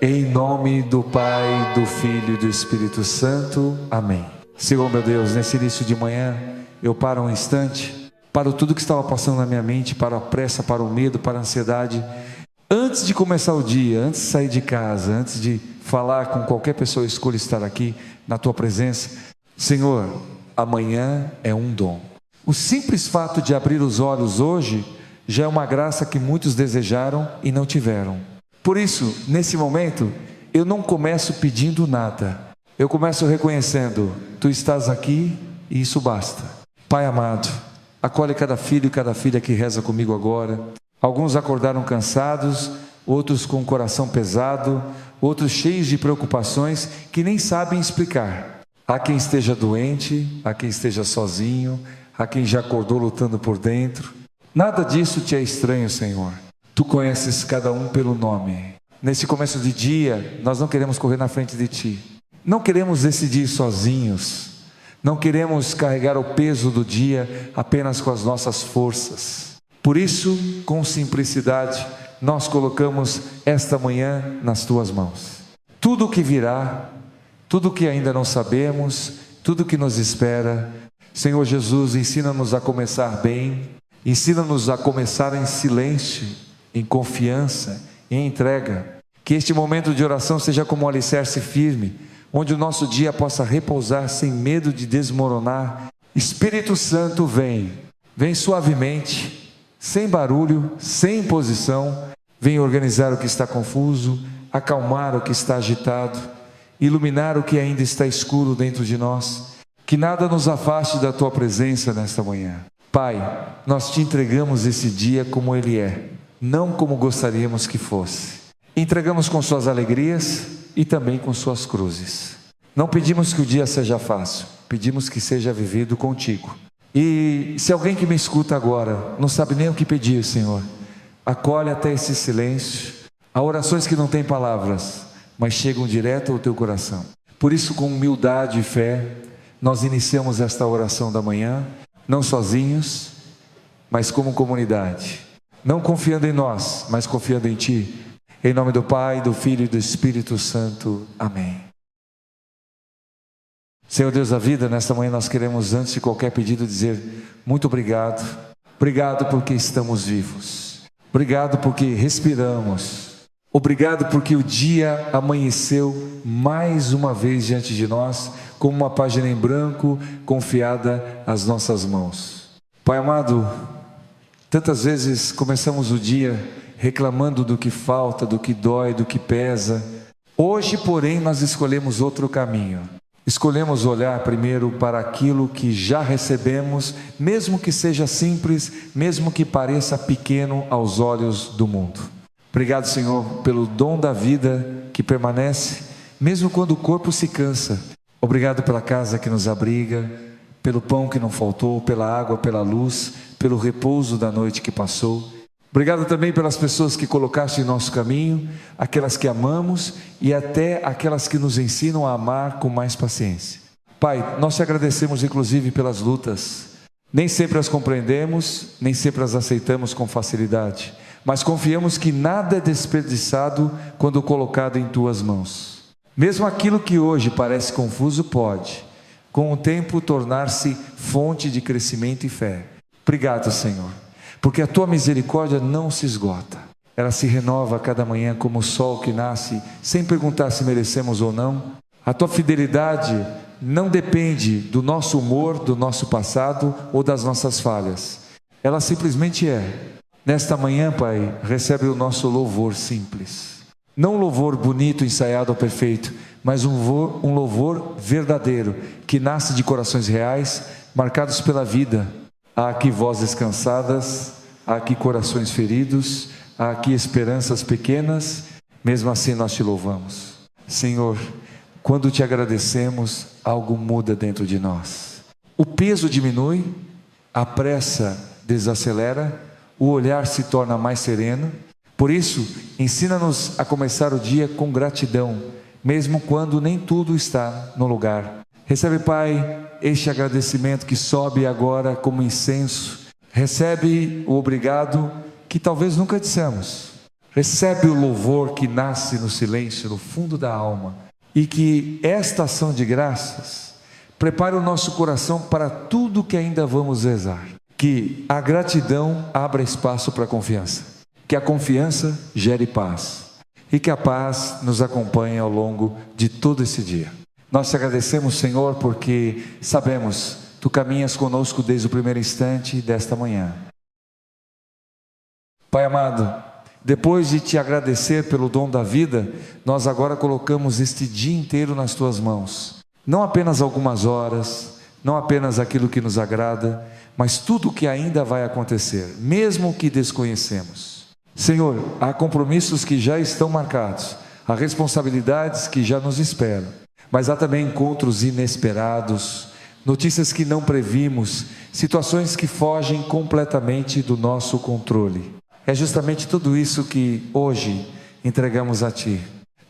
Em nome do Pai, do Filho e do Espírito Santo. Amém. Senhor meu Deus, nesse início de manhã, eu paro um instante, paro tudo que estava passando na minha mente, para a pressa, para o medo, para a ansiedade. Antes de começar o dia, antes de sair de casa, antes de falar com qualquer pessoa, eu escolho estar aqui na Tua presença. Senhor, amanhã é um dom. O simples fato de abrir os olhos hoje já é uma graça que muitos desejaram e não tiveram. Por isso, nesse momento, eu não começo pedindo nada. Eu começo reconhecendo, Tu estás aqui e isso basta. Pai amado, acolhe cada filho e cada filha que reza comigo agora. Alguns acordaram cansados, outros com o coração pesado, outros cheios de preocupações que nem sabem explicar. Há quem esteja doente, há quem esteja sozinho, há quem já acordou lutando por dentro. Nada disso te é estranho, Senhor. Tu conheces cada um pelo nome. Nesse começo de dia, nós não queremos correr na frente de Ti. Não queremos decidir sozinhos. Não queremos carregar o peso do dia apenas com as nossas forças. Por isso, com simplicidade, nós colocamos esta manhã nas Tuas mãos. Tudo o que virá, tudo o que ainda não sabemos, tudo o que nos espera, Senhor Jesus, ensina-nos a começar bem, ensina-nos a começar em silêncio, em confiança, em entrega. Que este momento de oração seja como um alicerce firme, onde o nosso dia possa repousar sem medo de desmoronar. Espírito Santo, vem suavemente, sem barulho, sem imposição, vem organizar o que está confuso, acalmar o que está agitado, iluminar o que ainda está escuro dentro de nós. Que nada nos afaste da Tua presença nesta manhã. Pai, nós Te entregamos esse dia como ele é, não como gostaríamos que fosse. Entregamos com suas alegrias e também com suas cruzes. Não pedimos que o dia seja fácil, pedimos que seja vivido contigo. E se alguém que me escuta agora não sabe nem o que pedir, Senhor, acolhe até esse silêncio. Há orações que não têm palavras, mas chegam direto ao teu coração. Por isso, com humildade e fé, nós iniciamos esta oração da manhã, não sozinhos, mas como comunidade. Não confiando em nós, mas confiando em Ti. Em nome do Pai, do Filho e do Espírito Santo. Amém. Senhor Deus da vida, nesta manhã nós queremos, antes de qualquer pedido, dizer muito obrigado. Obrigado porque estamos vivos. Obrigado porque respiramos. Obrigado porque o dia amanheceu mais uma vez diante de nós, como uma página em branco confiada às nossas mãos. Pai amado, tantas vezes começamos o dia reclamando do que falta, do que dói, do que pesa. Hoje, porém, nós escolhemos outro caminho. Escolhemos olhar primeiro para aquilo que já recebemos, mesmo que seja simples, mesmo que pareça pequeno aos olhos do mundo. Obrigado, Senhor, pelo dom da vida que permanece, mesmo quando o corpo se cansa. Obrigado pela casa que nos abriga, pelo pão que não faltou, pela água, pela luz, pelo repouso da noite que passou. Obrigado também pelas pessoas que colocaste em nosso caminho, aquelas que amamos e até aquelas que nos ensinam a amar com mais paciência. Pai, nós Te agradecemos inclusive pelas lutas. Nem sempre as compreendemos, nem sempre as aceitamos com facilidade, mas confiamos que nada é desperdiçado quando colocado em Tuas mãos. Mesmo aquilo que hoje parece confuso pode, com o tempo, tornar-se fonte de crescimento e fé. Obrigado, Senhor, porque a Tua misericórdia não se esgota. Ela se renova a cada manhã como o sol que nasce, sem perguntar se merecemos ou não. A Tua fidelidade não depende do nosso humor, do nosso passado ou das nossas falhas. Ela simplesmente é. Nesta manhã, Pai, recebe o nosso louvor simples. Não um louvor bonito, ensaiado ou perfeito, mas um louvor verdadeiro, que nasce de corações reais, marcados pela vida. Há aqui vozes cansadas, há aqui corações feridos, há aqui esperanças pequenas, mesmo assim nós Te louvamos. Senhor, quando Te agradecemos, algo muda dentro de nós. O peso diminui, a pressa desacelera, o olhar se torna mais sereno. Por isso, ensina-nos a começar o dia com gratidão, mesmo quando nem tudo está no lugar. Recebe, Pai, este agradecimento que sobe agora como incenso. Recebe o obrigado que talvez nunca dissemos. Recebe o louvor que nasce no silêncio, no fundo da alma. E que esta ação de graças prepare o nosso coração para tudo que ainda vamos rezar. Que a gratidão abra espaço para a confiança. Que a confiança gere paz. E que a paz nos acompanhe ao longo de todo esse dia. Nós te agradecemos, Senhor, porque sabemos, Tu caminhas conosco desde o primeiro instante desta manhã. Pai amado, depois de Te agradecer pelo dom da vida, nós agora colocamos este dia inteiro nas Tuas mãos. Não apenas algumas horas, não apenas aquilo que nos agrada, mas tudo o que ainda vai acontecer, mesmo o que desconhecemos. Senhor, há compromissos que já estão marcados, há responsabilidades que já nos esperam, mas há também encontros inesperados, notícias que não previmos, situações que fogem completamente do nosso controle. É justamente tudo isso que hoje entregamos a Ti.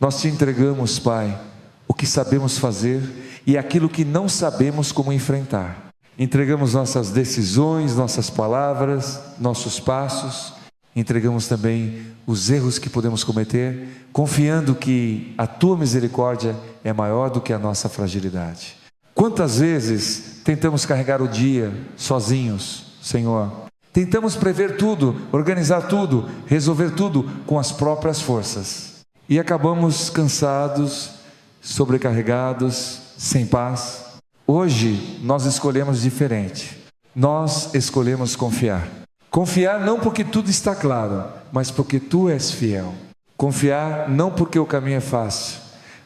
Nós Te entregamos, Pai, o que sabemos fazer e aquilo que não sabemos como enfrentar. Entregamos nossas decisões, nossas palavras, nossos passos. Entregamos também os erros que podemos cometer, confiando que a Tua misericórdia é maior do que a nossa fragilidade. Quantas vezes tentamos carregar o dia sozinhos, Senhor? Tentamos prever tudo, organizar tudo, resolver tudo com as próprias forças. E acabamos cansados, sobrecarregados, sem paz. Hoje nós escolhemos diferente. Nós escolhemos confiar. Confiar não porque tudo está claro, mas porque Tu és fiel. Confiar não porque o caminho é fácil,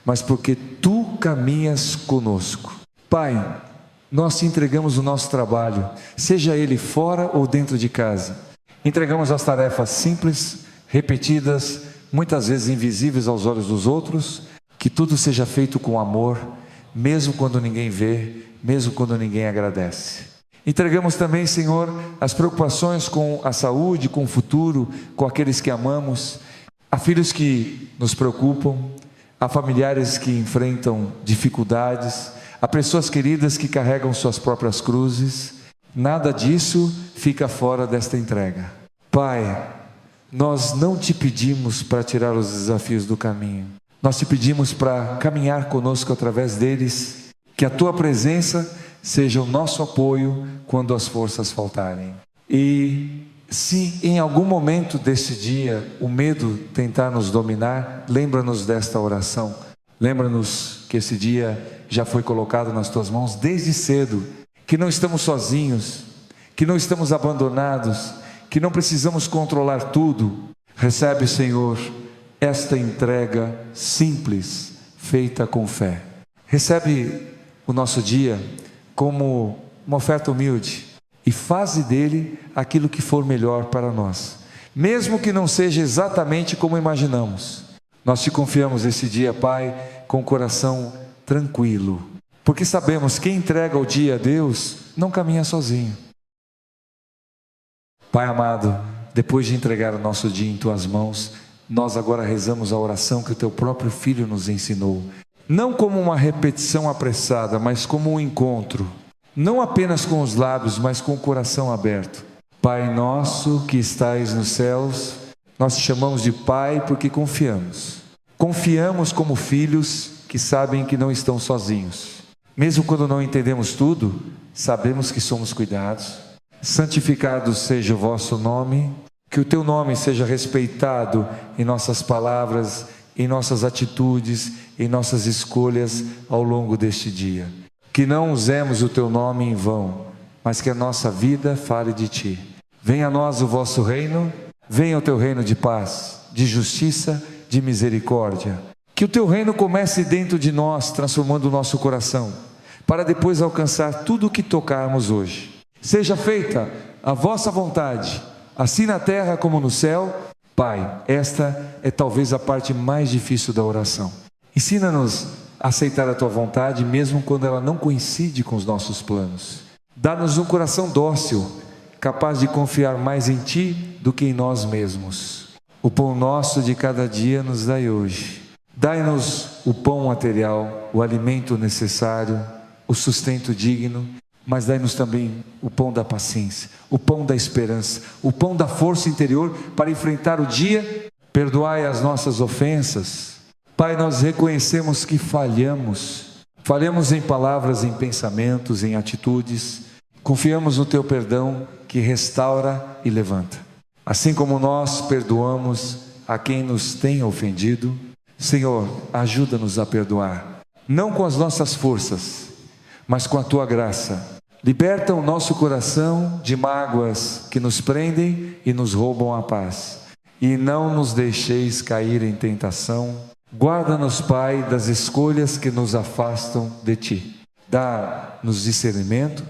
mas porque Tu caminhas conosco. Pai, nós Te entregamos o nosso trabalho, seja ele fora ou dentro de casa. Entregamos as tarefas simples, repetidas, muitas vezes invisíveis aos olhos dos outros, que tudo seja feito com amor, mesmo quando ninguém vê, mesmo quando ninguém agradece. Entregamos também, Senhor, as preocupações com a saúde, com o futuro, com aqueles que amamos. Há filhos que nos preocupam, há familiares que enfrentam dificuldades, há pessoas queridas que carregam suas próprias cruzes. Nada disso fica fora desta entrega. Pai, nós não Te pedimos para tirar os desafios do caminho. Nós Te pedimos para caminhar conosco através deles. Que a Tua presença seja o nosso apoio quando as forças faltarem. E se em algum momento desse dia o medo tentar nos dominar, lembra-nos desta oração. Lembra-nos que esse dia já foi colocado nas Tuas mãos desde cedo, que não estamos sozinhos, que não estamos abandonados, que não precisamos controlar tudo. Recebe, Senhor, esta entrega simples, feita com fé. Recebe o nosso dia como uma oferta humilde e faze dele aquilo que for melhor para nós, mesmo que não seja exatamente como imaginamos. Nós Te confiamos esse dia, Pai, com o coração tranquilo, porque sabemos que quem entrega o dia a Deus não caminha sozinho. Pai amado, depois de entregar o nosso dia em Tuas mãos, nós agora rezamos a oração que o Teu próprio Filho nos ensinou, não como uma repetição apressada, mas como um encontro, não apenas com os lábios, mas com o coração aberto. Pai nosso que estais nos céus, nós Te chamamos de Pai porque confiamos. Confiamos como filhos que sabem que não estão sozinhos. Mesmo quando não entendemos tudo, sabemos que somos cuidados. Santificado seja o vosso nome, que o Teu nome seja respeitado em nossas palavras, em nossas atitudes, em nossas escolhas ao longo deste dia. Que não usemos o Teu nome em vão, mas que a nossa vida fale de Ti. Venha a nós o vosso reino, venha o Teu reino de paz, de justiça, de misericórdia. Que o Teu reino comece dentro de nós, transformando o nosso coração, para depois alcançar tudo o que tocarmos hoje. Seja feita a vossa vontade, assim na terra como no céu. Pai, esta é talvez a parte mais difícil da oração. Ensina-nos a aceitar a Tua vontade, mesmo quando ela não coincide com os nossos planos. Dá-nos um coração dócil, capaz de confiar mais em Ti do que em nós mesmos. O pão nosso de cada dia nos dai hoje. Dai-nos o pão material, o alimento necessário, o sustento digno, mas dai-nos também o pão da paciência, o pão da esperança, o pão da força interior para enfrentar o dia perdoai as nossas ofensas. Pai, nós reconhecemos que falhamos em palavras, em pensamentos, em atitudes. Confiamos no Teu perdão que restaura e levanta. Assim como nós perdoamos a quem nos tem ofendido, Senhor, ajuda-nos a perdoar, não com as nossas forças, mas com a Tua graça. Liberta o nosso coração de mágoas que nos prendem e nos roubam a paz. E não nos deixeis cair em tentação. Guarda-nos, Pai, das escolhas que nos afastam de Ti. Dá-nos discernimento,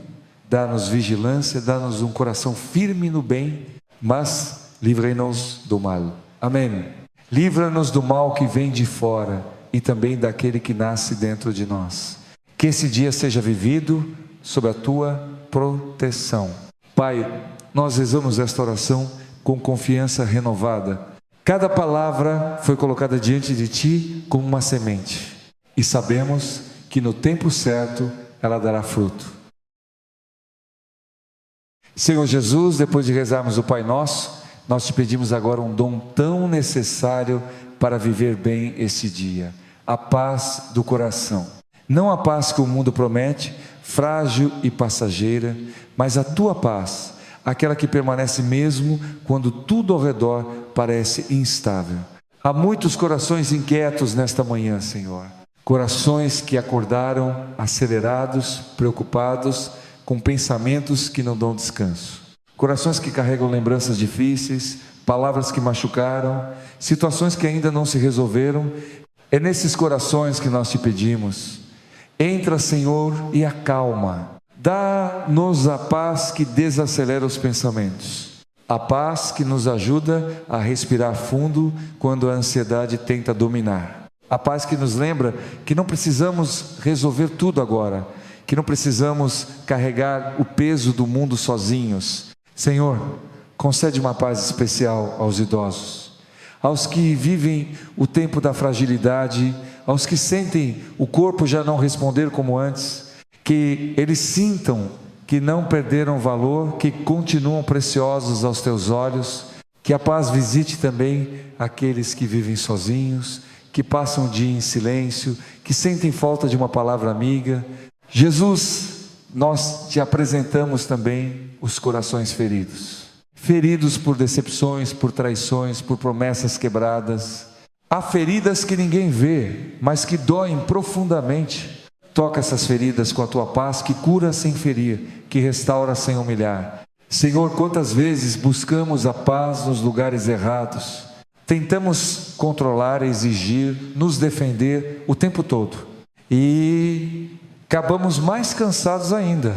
dá-nos vigilância, dá-nos um coração firme no bem, mas livra-nos do mal. Amém. Livra-nos do mal que vem de fora e também daquele que nasce dentro de nós. Que esse dia seja vivido sob a Tua proteção. Pai, nós rezamos esta oração com confiança renovada. Cada palavra foi colocada diante de Ti como uma semente, e sabemos que no tempo certo ela dará fruto. Senhor Jesus, depois de rezarmos o Pai Nosso, nós Te pedimos agora um dom tão necessário para viver bem esse dia: a paz do coração. Não a paz que o mundo promete, frágil e passageira, mas a Tua paz, aquela que permanece mesmo quando tudo ao redor parece instável. Há muitos corações inquietos nesta manhã, Senhor. Corações que acordaram acelerados, preocupados, com pensamentos que não dão descanso. Corações que carregam lembranças difíceis, palavras que machucaram, situações que ainda não se resolveram. É nesses corações que nós Te pedimos: entra, Senhor, e acalma. Dá-nos a paz que desacelera os pensamentos. A paz que nos ajuda a respirar fundo quando a ansiedade tenta dominar. A paz que nos lembra que não precisamos resolver tudo agora, que não precisamos carregar o peso do mundo sozinhos. Senhor, concede uma paz especial aos idosos, aos que vivem o tempo da fragilidade, aos que sentem o corpo já não responder como antes, que eles sintam que não perderam valor, que continuam preciosos aos Teus olhos. Que a paz visite também aqueles que vivem sozinhos, que passam o dia em silêncio, que sentem falta de uma palavra amiga. Jesus, nós Te apresentamos também os corações feridos. Feridos por decepções, por traições, por promessas quebradas. Há feridas que ninguém vê, mas que doem profundamente. Toca essas feridas com a Tua paz, que cura sem ferir, que restaura sem humilhar. Senhor, quantas vezes buscamos a paz nos lugares errados, tentamos controlar, exigir, nos defender o tempo todo, e acabamos mais cansados ainda.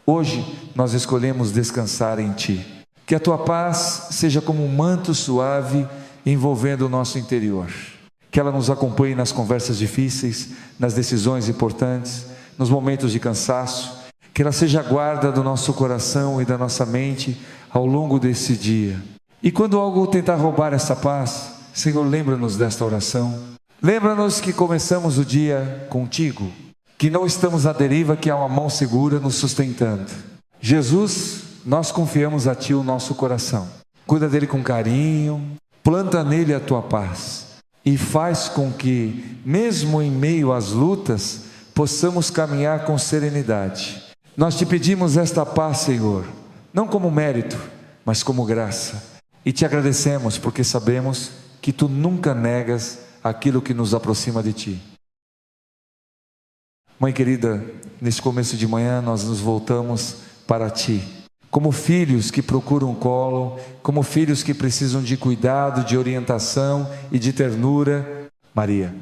Hoje nós escolhemos descansar em Ti. Que a Tua paz seja como um manto suave envolvendo o nosso interior. Que ela nos acompanhe nas conversas difíceis, nas decisões importantes, nos momentos de cansaço. Que ela seja a guarda do nosso coração e da nossa mente ao longo desse dia. E quando algo tentar roubar essa paz, Senhor, lembra-nos desta oração. Lembra-nos que começamos o dia contigo, que não estamos à deriva, que há uma mão segura nos sustentando. Jesus, nós confiamos a Ti o nosso coração. Cuida dele com carinho, planta nele a Tua paz e faz com que, mesmo em meio às lutas, possamos caminhar com serenidade. Nós Te pedimos esta paz, Senhor, não como mérito, mas como graça. E Te agradecemos porque sabemos que Tu nunca negas aquilo que nos aproxima de Ti. Mãe querida, nesse começo de manhã nós nos voltamos para Ti, como filhos que procuram colo, como filhos que precisam de cuidado, de orientação e de ternura. Maria,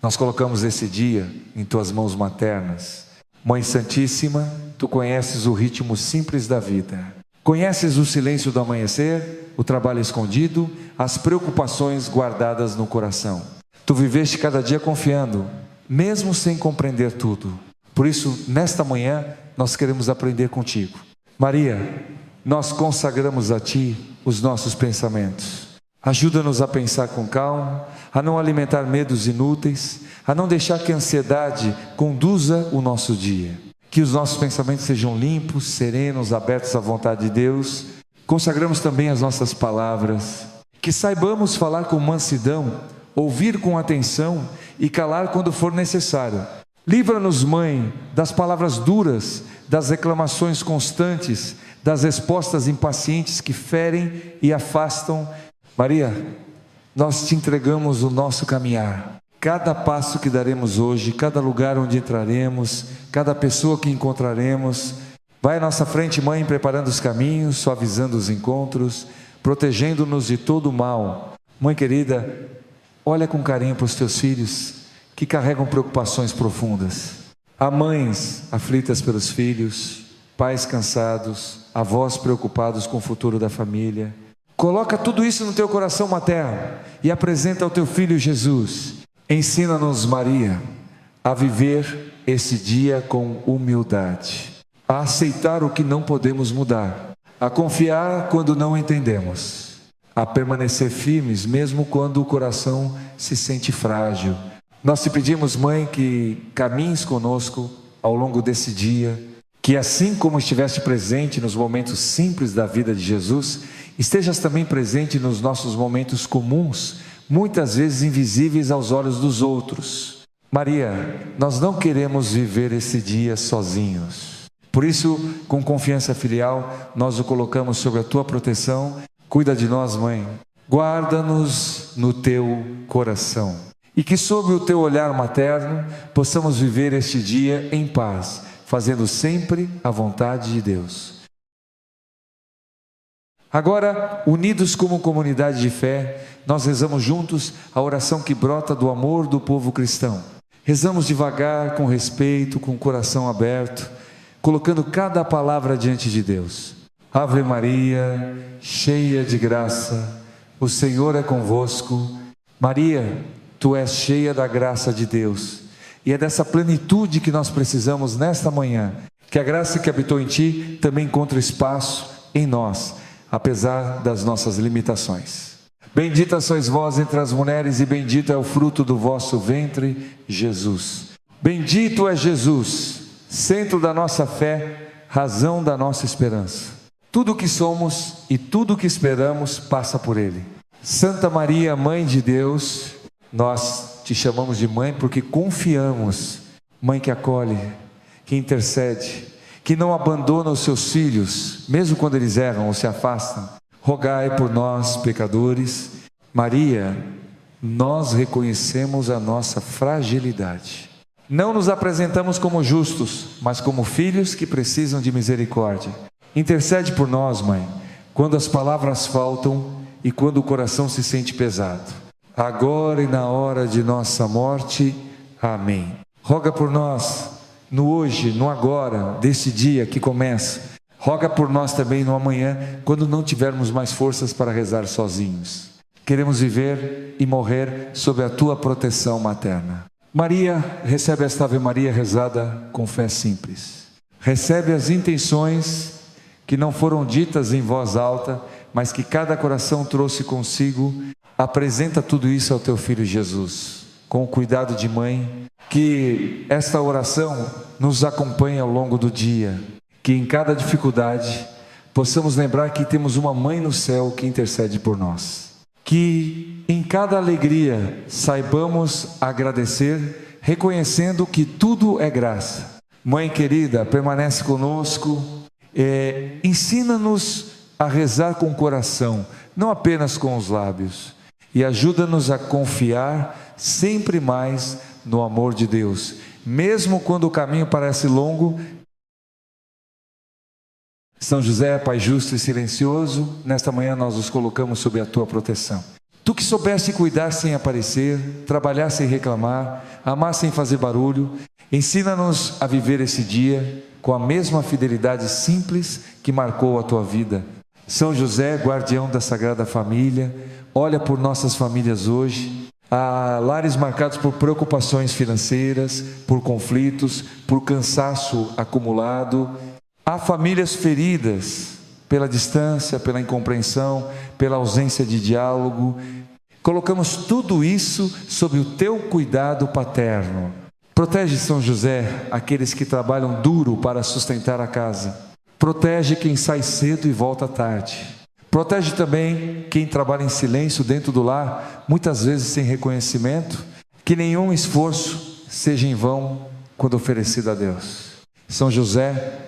nós colocamos esse dia em Tuas mãos maternas. Mãe Santíssima, Tu conheces o ritmo simples da vida. Conheces o silêncio do amanhecer, o trabalho escondido, as preocupações guardadas no coração. Tu viveste cada dia confiando, mesmo sem compreender tudo. Por isso, nesta manhã, nós queremos aprender contigo. Maria, nós consagramos a Ti os nossos pensamentos. Ajuda-nos a pensar com calma, a não alimentar medos inúteis, a não deixar que a ansiedade conduza o nosso dia. Que os nossos pensamentos sejam limpos, serenos, abertos à vontade de Deus. Consagramos também as nossas palavras. que saibamos falar com mansidão, ouvir com atenção e calar quando for necessário. Livra-nos, Mãe, das palavras duras, das reclamações constantes, das respostas impacientes que ferem e afastam. Maria, nós te entregamos o nosso caminhar. Cada passo que daremos hoje, cada lugar onde entraremos, cada pessoa que encontraremos, vai à nossa frente, Mãe, preparando os caminhos, suavizando os encontros, protegendo-nos de todo o mal. Mãe querida, olha com carinho para os teus filhos que carregam preocupações profundas. Há mães aflitas pelos filhos, pais cansados, avós preocupados com o futuro da família. Coloca tudo isso no teu coração materno e apresenta ao teu filho Jesus. Ensina-nos, Maria, a viver esse dia com humildade, a aceitar o que não podemos mudar, a confiar quando não entendemos, a permanecer firmes mesmo quando o coração se sente frágil. Nós te pedimos, Mãe, que caminhes conosco ao longo desse dia, que assim como estiveste presente nos momentos simples da vida de Jesus, estejas também presente nos nossos momentos comuns, muitas vezes invisíveis aos olhos dos outros. Maria, nós não queremos viver esse dia sozinhos. Por isso, com confiança filial, nós o colocamos sob a tua proteção. Cuida de nós, Mãe. Guarda-nos no teu coração. E que sob o teu olhar materno, possamos viver este dia em paz, fazendo sempre a vontade de Deus. Agora, unidos como comunidade de fé, nós rezamos juntos a oração que brota do amor do povo cristão. Rezamos devagar, com respeito, com o coração aberto, colocando cada palavra diante de Deus. Ave Maria, cheia de graça, o Senhor é convosco. Maria, tu és cheia da graça de Deus. E é dessa plenitude que nós precisamos nesta manhã, que a graça que habitou em ti também encontre espaço em nós, apesar das nossas limitações. Bendita sois vós entre as mulheres e bendito é o fruto do vosso ventre, Jesus. Bendito é Jesus, centro da nossa fé, razão da nossa esperança. Tudo o que somos e tudo o que esperamos passa por Ele. Santa Maria, Mãe de Deus, nós te chamamos de Mãe porque confiamos, Mãe que acolhe, que intercede, que não abandona os seus filhos, mesmo quando eles erram ou se afastam. Rogai por nós, pecadores. Maria, nós reconhecemos a nossa fragilidade. Não nos apresentamos como justos, mas como filhos que precisam de misericórdia. Intercede por nós, Mãe, quando as palavras faltam e quando o coração se sente pesado. Agora e na hora de nossa morte. Amém. Roga por nós, no hoje, no agora, desse dia que começa. Roga por nós também no amanhã, quando não tivermos mais forças para rezar sozinhos. Queremos viver e morrer sob a tua proteção materna. Maria, recebe esta Ave Maria rezada com fé simples. Recebe as intenções que não foram ditas em voz alta, mas que cada coração trouxe consigo. Apresenta tudo isso ao teu filho Jesus, com o cuidado de mãe. Que esta oração nos acompanhe ao longo do dia, que em cada dificuldade possamos lembrar que temos uma mãe no céu que intercede por nós. Que em cada alegria saibamos agradecer, reconhecendo que tudo é graça. Mãe querida, permanece conosco, ensina-nos a rezar com o coração, não apenas com os lábios, e ajuda-nos a confiar sempre mais no amor de Deus, mesmo quando o caminho parece longo. São José, Pai justo e silencioso, nesta manhã nós os colocamos sob a tua proteção. Tu que soubeste cuidar sem aparecer, trabalhar sem reclamar, amar sem fazer barulho, ensina-nos a viver esse dia com a mesma fidelidade simples que marcou a tua vida. São José, guardião da Sagrada Família, olha por nossas famílias hoje. Há lares marcados por preocupações financeiras, por conflitos, por cansaço acumulado. Há famílias feridas pela distância, pela incompreensão, pela ausência de diálogo. Colocamos tudo isso sob o teu cuidado paterno. Protege, São José, aqueles que trabalham duro para sustentar a casa. Protege quem sai cedo e volta tarde. Protege também quem trabalha em silêncio dentro do lar, muitas vezes sem reconhecimento. Que nenhum esforço seja em vão quando oferecido a Deus. São José,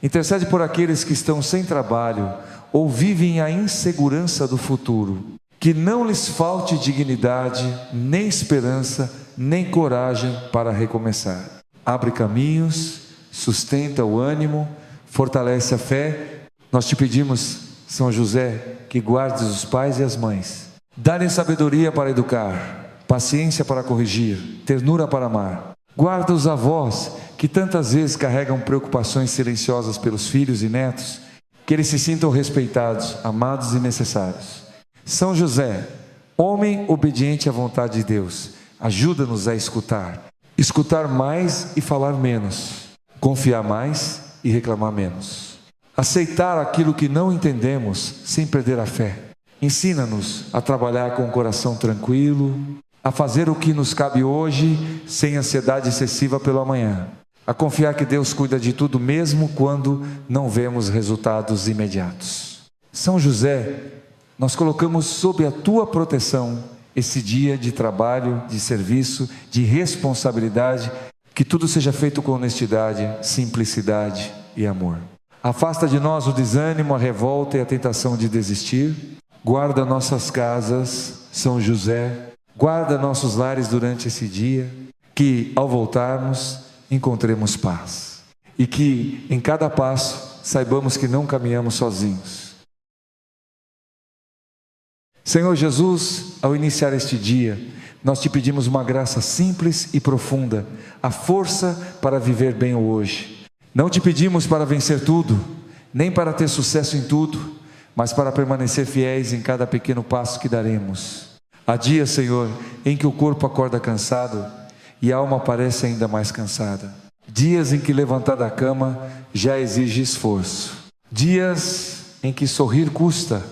intercede por aqueles que estão sem trabalho ou vivem a insegurança do futuro. Que não lhes falte dignidade, nem esperança, nem coragem para recomeçar. Abre caminhos, sustenta o ânimo, fortalece a fé. Nós te pedimos, São José, que guardes os pais e as mães. Dá-lhes sabedoria para educar, paciência para corrigir, ternura para amar. Guarda os avós, que tantas vezes carregam preocupações silenciosas pelos filhos e netos, que eles se sintam respeitados, amados e necessários. São José, homem obediente à vontade de Deus, ajuda-nos a escutar mais e falar menos, confiar mais e reclamar menos, aceitar aquilo que não entendemos sem perder a fé. Ensina-nos a trabalhar com o coração tranquilo, a fazer o que nos cabe hoje sem ansiedade excessiva pelo amanhã, a confiar que Deus cuida de tudo mesmo quando não vemos resultados imediatos. São José, nós colocamos sob a tua proteção esse dia de trabalho, de serviço, de responsabilidade, que tudo seja feito com honestidade, simplicidade e amor. Afasta de nós o desânimo, a revolta e a tentação de desistir. Guarda nossas casas, São José, guarda nossos lares durante esse dia, que ao voltarmos encontremos paz e que em cada passo saibamos que não caminhamos sozinhos. Senhor Jesus, ao iniciar este dia, nós te pedimos uma graça simples e profunda, a força para viver bem o hoje. Não te pedimos para vencer tudo, nem para ter sucesso em tudo, mas para permanecer fiéis em cada pequeno passo que daremos. Há dias, Senhor, em que o corpo acorda cansado e a alma parece ainda mais cansada. Dias em que levantar da cama já exige esforço. Dias em que sorrir custa,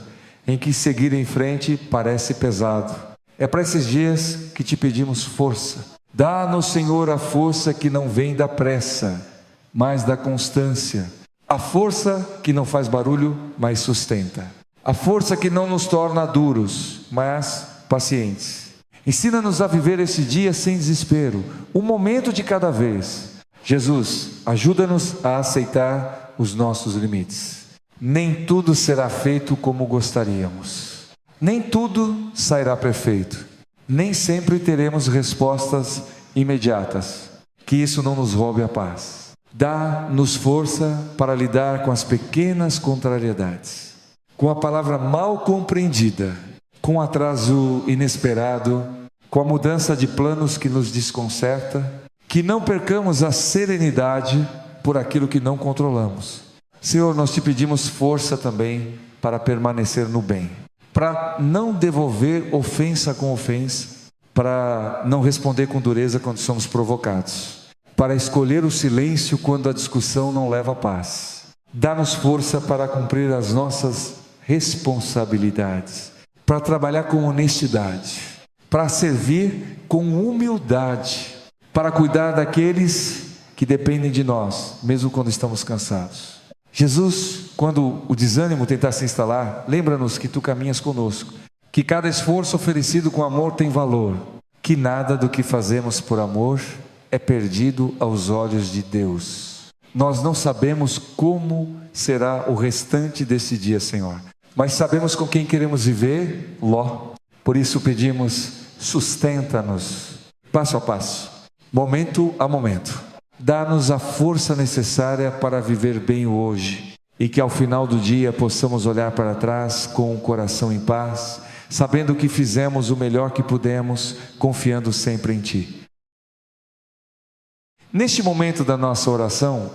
em que seguir em frente parece pesado. É para esses dias que te pedimos força. Dá-nos, Senhor, a força que não vem da pressa, mas da constância. A força que não faz barulho, mas sustenta. A força que não nos torna duros, mas pacientes. Ensina-nos a viver esse dia sem desespero, um momento de cada vez. Jesus, ajuda-nos a aceitar os nossos limites. Nem tudo será feito como gostaríamos. Nem tudo sairá perfeito. Nem sempre teremos respostas imediatas. Que isso não nos roube a paz. Dá-nos força para lidar com as pequenas contrariedades, com a palavra mal compreendida, com o atraso inesperado, com a mudança de planos que nos desconcerta. Que não percamos a serenidade por aquilo que não controlamos. Senhor, nós te pedimos força também para permanecer no bem, para não devolver ofensa com ofensa, para não responder com dureza quando somos provocados, para escolher o silêncio quando a discussão não leva a paz. Dá-nos força para cumprir as nossas responsabilidades, para trabalhar com honestidade, para servir com humildade, para cuidar daqueles que dependem de nós, mesmo quando estamos cansados. Jesus, quando o desânimo tentar se instalar, lembra-nos que tu caminhas conosco, que cada esforço oferecido com amor tem valor, que nada do que fazemos por amor é perdido aos olhos de Deus. Nós não sabemos como será o restante desse dia, Senhor, mas sabemos com quem queremos viver, Ló. Por isso pedimos, sustenta-nos, passo a passo, momento a momento. Dá-nos a força necessária para viver bem o hoje, e que ao final do dia possamos olhar para trás com o coração em paz, sabendo que fizemos o melhor que pudemos, confiando sempre em Ti. Neste momento da nossa oração,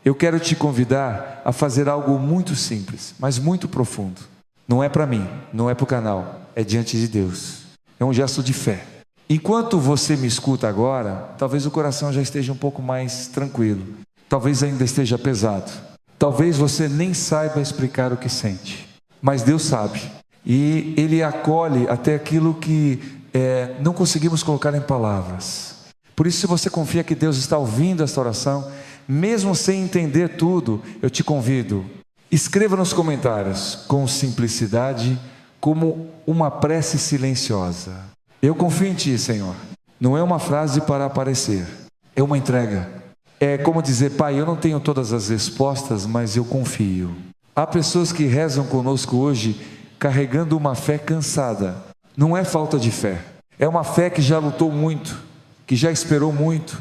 eu quero te convidar a fazer algo muito simples, mas muito profundo. Não é para mim, não é para o canal, é diante de Deus. É um gesto de fé. Enquanto você me escuta agora, talvez o coração já esteja um pouco mais tranquilo, talvez ainda esteja pesado, talvez você nem saiba explicar o que sente, mas Deus sabe, e Ele acolhe até aquilo que não conseguimos colocar em palavras. Por isso, se você confia que Deus está ouvindo esta oração, mesmo sem entender tudo, eu te convido, Escreva nos comentários, com simplicidade, como uma prece silenciosa. Eu confio em Ti, Senhor. Não é uma frase para aparecer, é uma entrega. É como dizer: Pai, eu não tenho todas as respostas, mas eu confio. Há pessoas que rezam conosco hoje carregando uma fé cansada. Não é falta de fé, é uma fé que já lutou muito, que já esperou muito,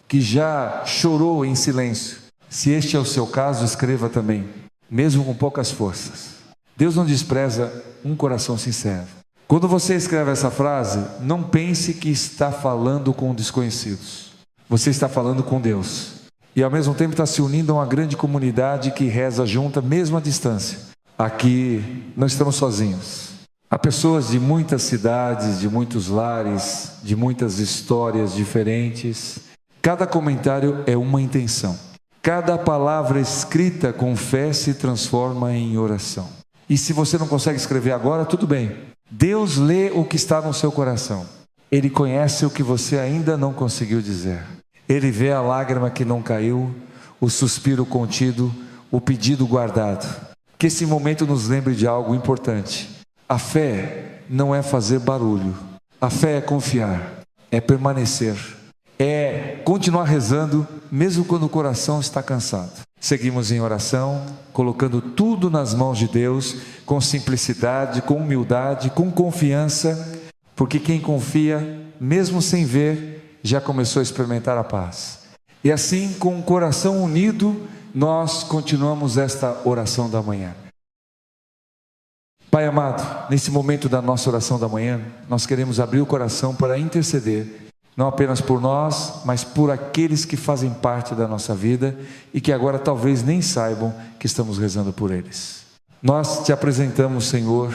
que já chorou em silêncio. Se este é o seu caso, escreva também, mesmo com poucas forças. Deus não despreza um coração sincero. Quando você escreve essa frase, não pense que está falando com desconhecidos. Você está falando com Deus. E ao mesmo tempo está se unindo a uma grande comunidade que reza junta, mesmo à distância. Aqui não estamos sozinhos. Há pessoas de muitas cidades, de muitos lares, de muitas histórias diferentes. Cada comentário é uma intenção. Cada palavra escrita com fé se transforma em oração. E se você não consegue escrever agora, tudo bem. Deus lê o que está no seu coração. Ele conhece o que você ainda não conseguiu dizer. Ele vê a lágrima que não caiu, o suspiro contido, o pedido guardado. Que esse momento nos lembre de algo importante. A fé não é fazer barulho. A fé é confiar, é permanecer. É continuar rezando, mesmo quando o coração está cansado. Seguimos em oração, colocando tudo nas mãos de Deus, com simplicidade, com humildade, com confiança, porque quem confia, mesmo sem ver, já começou a experimentar a paz. E assim, com o coração unido, nós continuamos esta oração da manhã. Pai amado, nesse momento da nossa oração da manhã, nós queremos abrir o coração para interceder, não apenas por nós, mas por aqueles que fazem parte da nossa vida e que agora talvez nem saibam que estamos rezando por eles. Nós te apresentamos, Senhor,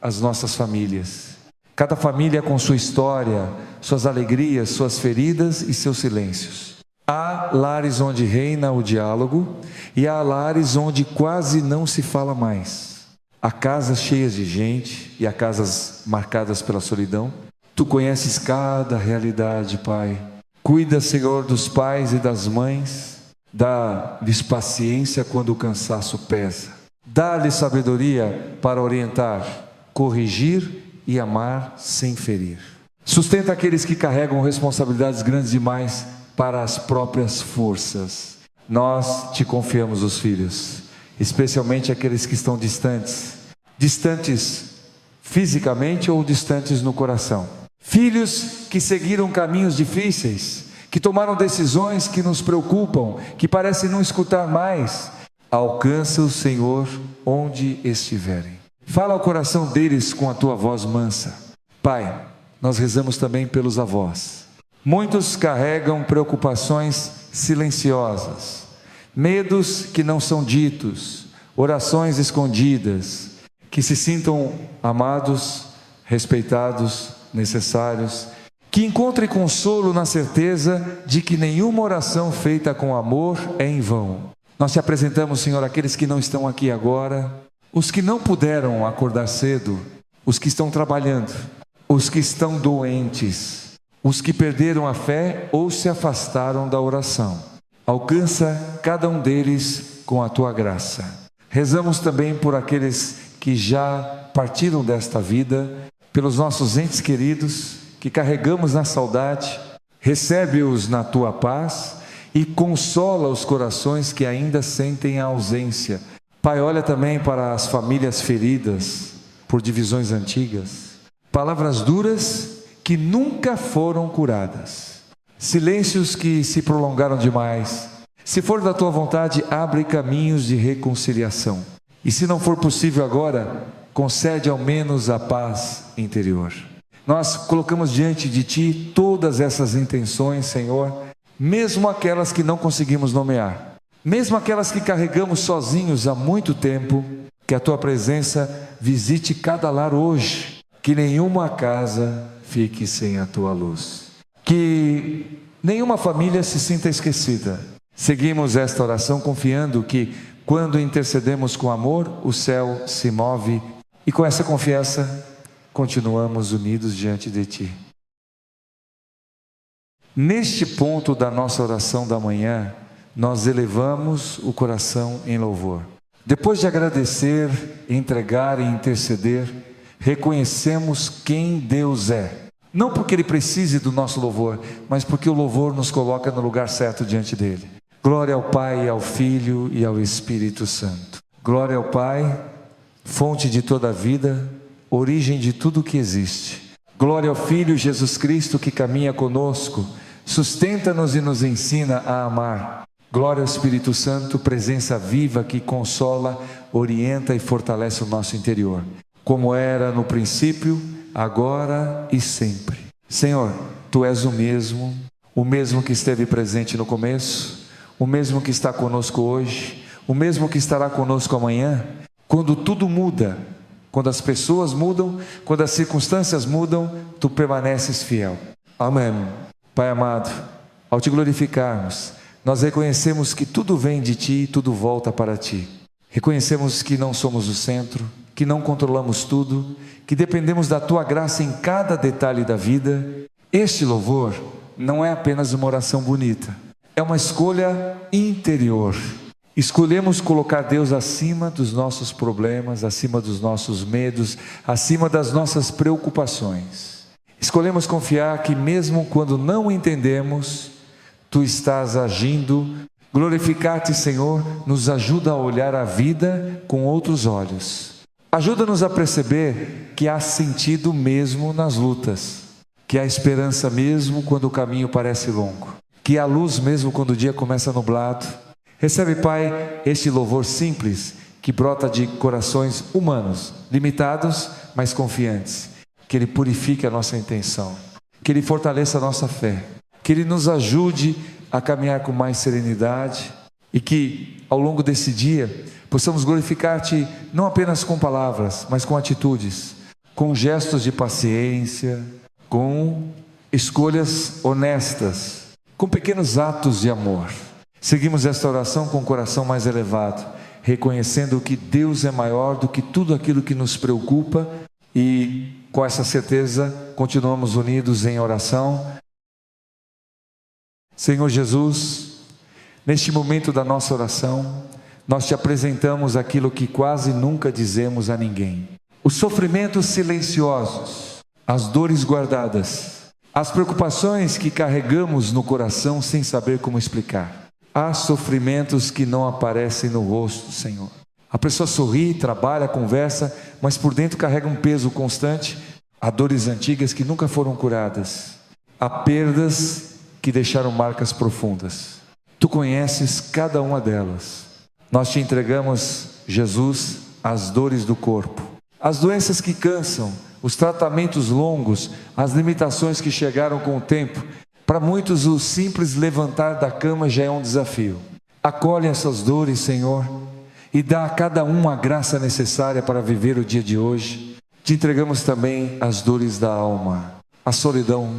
as nossas famílias. Cada família com sua história, suas alegrias, suas feridas e seus silêncios. Há lares onde reina o diálogo e há lares onde quase não se fala mais. Há casas cheias de gente e há casas marcadas pela solidão. Tu conheces cada realidade, Pai. Cuida, Senhor, dos pais e das mães. Dá-lhes paciência quando o cansaço pesa. Dá-lhes sabedoria para orientar, corrigir e amar sem ferir. Sustenta aqueles que carregam responsabilidades grandes demais para as próprias forças. Nós te confiamos os filhos, especialmente aqueles que estão distantes fisicamente ou distantes no coração. Filhos que seguiram caminhos difíceis, que tomaram decisões que nos preocupam, que parecem não escutar mais. Alcança o Senhor onde estiverem. Fala ao coração deles com a tua voz mansa. Pai, nós rezamos também pelos avós. Muitos carregam preocupações silenciosas, medos que não são ditos, orações escondidas, que se sintam amados, respeitados, necessários, que encontrem consolo na certeza de que nenhuma oração feita com amor é em vão. Nós te apresentamos, Senhor, aqueles que não estão aqui agora, os que não puderam acordar cedo, os que estão trabalhando, os que estão doentes, os que perderam a fé ou se afastaram da oração. Alcança cada um deles com a tua graça. Rezamos também por aqueles que já partiram desta vida, pelos nossos entes queridos que carregamos na saudade. Recebe-os na tua paz e consola os corações que ainda sentem a ausência. Pai, olha também para as famílias feridas por divisões antigas, palavras duras que nunca foram curadas, silêncios que se prolongaram demais. Se for da tua vontade, abre caminhos de reconciliação. E se não for possível agora, concede ao menos a paz interior. Nós colocamos diante de Ti todas essas intenções, Senhor, mesmo aquelas que não conseguimos nomear, mesmo aquelas que carregamos sozinhos há muito tempo. Que a Tua presença visite cada lar hoje, que nenhuma casa fique sem a Tua luz, que nenhuma família se sinta esquecida. Seguimos esta oração confiando que quando intercedemos com amor, o céu se move e com essa confiança continuamos unidos diante de Ti. Neste ponto da nossa oração da manhã, nós elevamos o coração em louvor. Depois de agradecer, entregar e interceder, reconhecemos quem Deus é. Não porque Ele precise do nosso louvor, mas porque o louvor nos coloca no lugar certo diante dEle. Glória ao Pai, ao Filho e ao Espírito Santo. Glória ao Pai, fonte de toda a vida, origem de tudo que existe. Glória ao Filho Jesus Cristo que caminha conosco, sustenta-nos e nos ensina a amar. Glória ao Espírito Santo, presença viva que consola, orienta e fortalece o nosso interior. Como era no princípio, agora e sempre. Senhor, Tu és o mesmo que esteve presente no começo, o mesmo que está conosco hoje, o mesmo que estará conosco amanhã. Quando tudo muda, quando as pessoas mudam, quando as circunstâncias mudam, Tu permaneces fiel. Amém. Pai amado, ao Te glorificarmos, nós reconhecemos que tudo vem de Ti e tudo volta para Ti. Reconhecemos que não somos o centro, que não controlamos tudo, que dependemos da Tua graça em cada detalhe da vida. Este louvor não é apenas uma oração bonita, é uma escolha interior. Escolhemos colocar Deus acima dos nossos problemas, acima dos nossos medos, acima das nossas preocupações. Escolhemos confiar que mesmo quando não entendemos, Tu estás agindo. Glorificar-te, Senhor, nos ajuda a olhar a vida com outros olhos. Ajuda-nos a perceber que há sentido mesmo nas lutas, que há esperança mesmo quando o caminho parece longo, que há luz mesmo quando o dia começa nublado. Recebe, Pai, este louvor simples que brota de corações humanos, limitados, mas confiantes. Que Ele purifique a nossa intenção, que Ele fortaleça a nossa fé, que Ele nos ajude a caminhar com mais serenidade e que ao longo desse dia possamos glorificar-te não apenas com palavras, mas com atitudes, com gestos de paciência, com escolhas honestas, com pequenos atos de amor. Seguimos esta oração com o coração mais elevado, reconhecendo que Deus é maior do que tudo aquilo que nos preocupa e com essa certeza continuamos unidos em oração. Senhor Jesus, neste momento da nossa oração, nós Te apresentamos aquilo que quase nunca dizemos a ninguém: os sofrimentos silenciosos, as dores guardadas, as preocupações que carregamos no coração sem saber como explicar. Há sofrimentos que não aparecem no rosto, Senhor. A pessoa sorri, trabalha, conversa, mas por dentro carrega um peso constante. Há dores antigas que nunca foram curadas. Há perdas que deixaram marcas profundas. Tu conheces cada uma delas. Nós Te entregamos, Jesus, as dores do corpo, as doenças que cansam, os tratamentos longos, as limitações que chegaram com o tempo. Para muitos o simples levantar da cama já é um desafio. Acolhe essas dores, Senhor, e dá a cada um a graça necessária para viver o dia de hoje. Te entregamos também as dores da alma, a solidão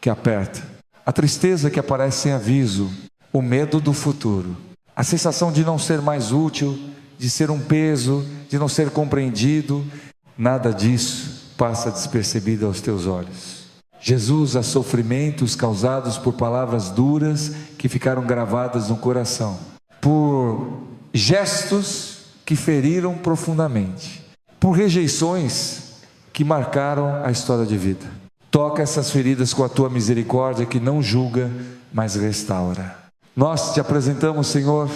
que aperta, a tristeza que aparece sem aviso, o medo do futuro, a sensação de não ser mais útil, de ser um peso, de não ser compreendido. Nada disso passa despercebido aos Teus olhos. Jesus, há sofrimentos causados por palavras duras que ficaram gravadas no coração, por gestos que feriram profundamente, por rejeições que marcaram a história de vida. Toca essas feridas com a Tua misericórdia que não julga, mas restaura. Nós Te apresentamos, Senhor,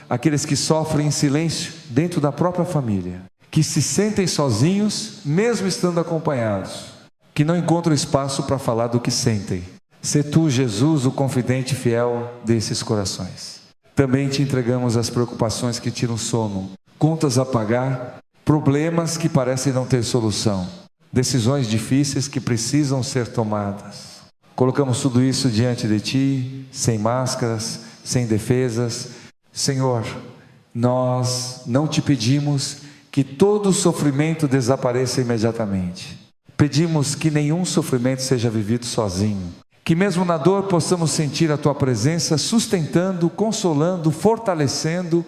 aqueles que sofrem em silêncio dentro da própria família, que se sentem sozinhos, mesmo estando acompanhados, que não encontram espaço para falar do que sentem. Sê Tu, Jesus, o confidente fiel desses corações. Também Te entregamos as preocupações que tiram sono, contas a pagar, problemas que parecem não ter solução, decisões difíceis que precisam ser tomadas. Colocamos tudo isso diante de Ti, sem máscaras, sem defesas. Senhor, nós não Te pedimos que todo sofrimento desapareça imediatamente. Pedimos que nenhum sofrimento seja vivido sozinho, que mesmo na dor possamos sentir a Tua presença, sustentando, consolando, fortalecendo.